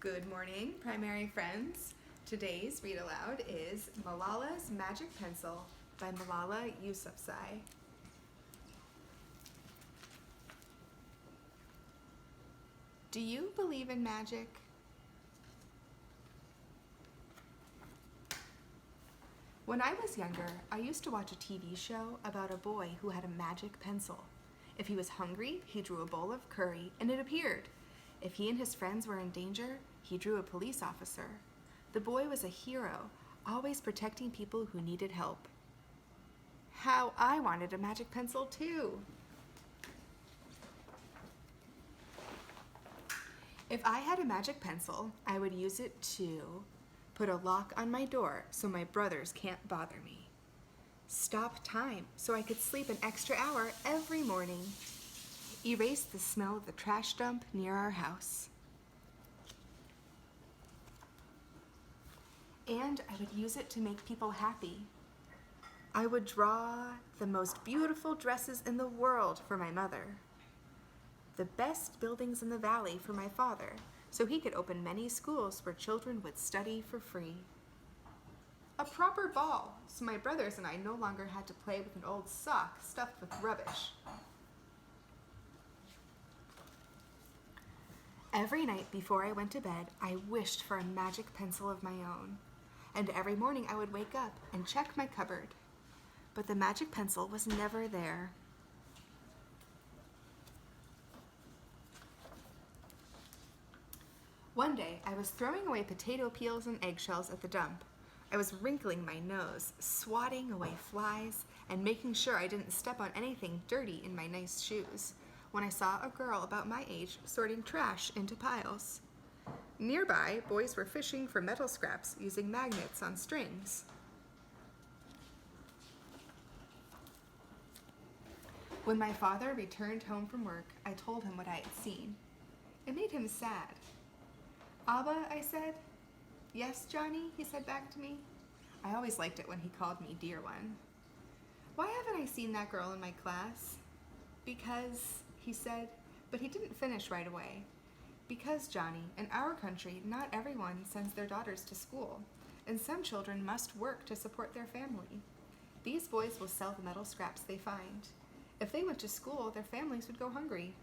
Good morning, primary friends. Today's read aloud is Malala's Magic Pencil by Malala Yousafzai. Do you believe in magic? When I was younger, I used to watch a TV show about a boy who had a magic pencil. If he was hungry, he drew a bowl of curry and it appeared. If he and his friends were in danger, he drew a police officer. The boy was a hero, always protecting people who needed help. How I wanted a magic pencil too! If I had a magic pencil, I would use it to put a lock on my door so my brothers can't bother me. Stop time so I could sleep an extra hour every morning. Erase the smell of the trash dump near our house. And I would use it to make people happy. I would draw the most beautiful dresses in the world for my mother, the best buildings in the valley for my father, so he could open many schools where children would study for free. A proper ball, so my brothers and I no longer had to play with an old sock stuffed with rubbish. Every night before I went to bed, I wished for a magic pencil of my own. And every morning I would wake up and check my cupboard. But the magic pencil was never there. One day, I was throwing away potato peels and eggshells at the dump. I was wrinkling my nose, swatting away flies, and making sure I didn't step on anything dirty in my nice shoes, when I saw a girl about my age sorting trash into piles. Nearby, boys were fishing for metal scraps using magnets on strings. When my father returned home from work, I told him what I had seen. It made him sad. "Abba," I said. "Yes, Johnny," he said back to me. I always liked it when he called me dear one. "Why haven't I seen that girl in my class?" "Because," he said, but he didn't finish right away. "Because, Johnny, in our country, not everyone sends their daughters to school, and some children must work to support their family. These boys will sell the metal scraps they find. If they went to school, their families would go hungry."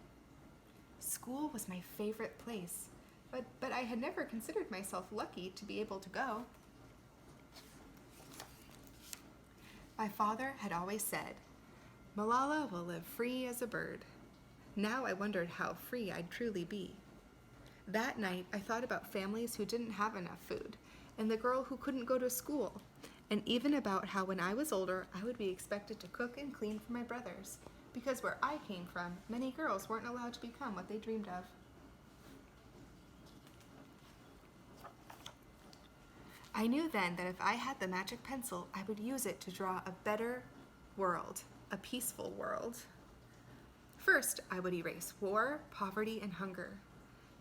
School was my favorite place, but I had never considered myself lucky to be able to go. My father had always said, "Malala will live free as a bird." Now I wondered how free I'd truly be. That night, I thought about families who didn't have enough food, and the girl who couldn't go to school, and even about how when I was older, I would be expected to cook and clean for my brothers, because where I came from, many girls weren't allowed to become what they dreamed of. I knew then that if I had the magic pencil, I would use it to draw a better world, a peaceful world. First, I would erase war, poverty, and hunger.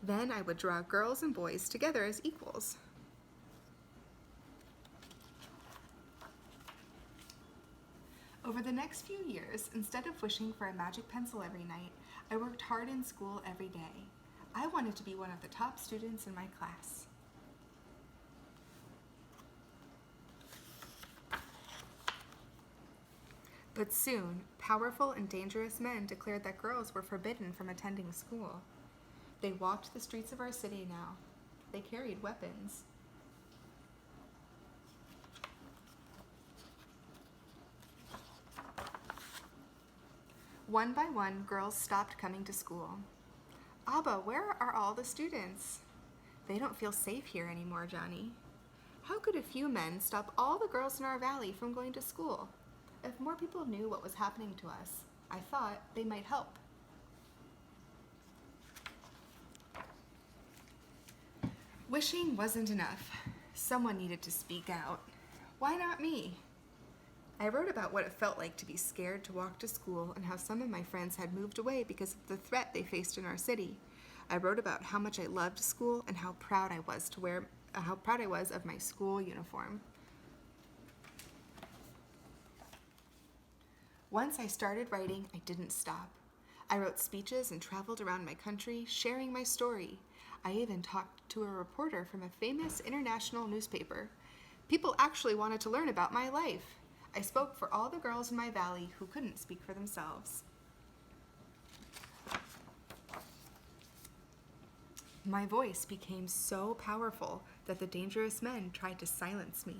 Then I would draw girls and boys together as equals. Over the next few years, instead of wishing for a magic pencil every night, I worked hard in school every day. I wanted to be one of the top students in my class. But soon, powerful and dangerous men declared that girls were forbidden from attending school. They walked the streets of our city now. They carried weapons. One by one, girls stopped coming to school. "Abba, where are all the students?" "They don't feel safe here anymore, Johnny." "How could a few men stop all the girls in our valley from going to school?" If more people knew what was happening to us, I thought they might help. Wishing wasn't enough. Someone needed to speak out. Why not me? I wrote about what it felt like to be scared to walk to school and how some of my friends had moved away because of the threat they faced in our city. I wrote about how much I loved school and how proud I was of my school uniform. Once I started writing, I didn't stop. I wrote speeches and traveled around my country, sharing my story. I even talked to a reporter from a famous international newspaper. People actually wanted to learn about my life. I spoke for all the girls in my valley who couldn't speak for themselves. My voice became so powerful that the dangerous men tried to silence me,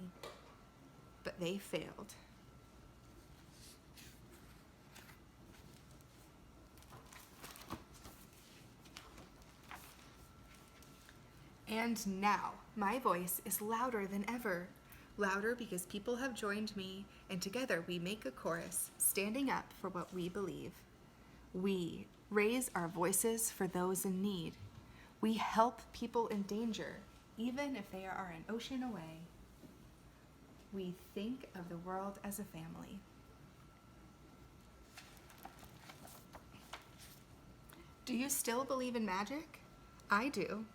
but they failed. And now, my voice is louder than ever. Louder because people have joined me, and together we make a chorus, standing up for what we believe. We raise our voices for those in need. We help people in danger, even if they are an ocean away. We think of the world as a family. Do you still believe in magic? I do.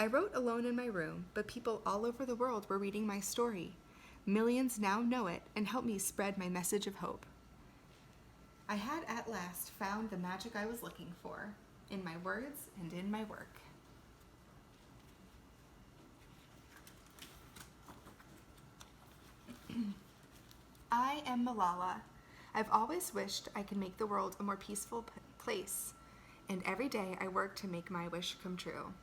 I wrote alone in my room, but people all over the world were reading my story. Millions now know it and help me spread my message of hope. I had at last found the magic I was looking for, in my words and in my work. I am Malala. I've always wished I could make the world a more peaceful place, and every day I work to make my wish come true.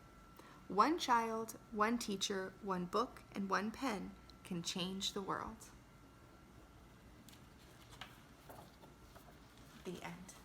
One child, one teacher, one book, and one pen can change the world. The end.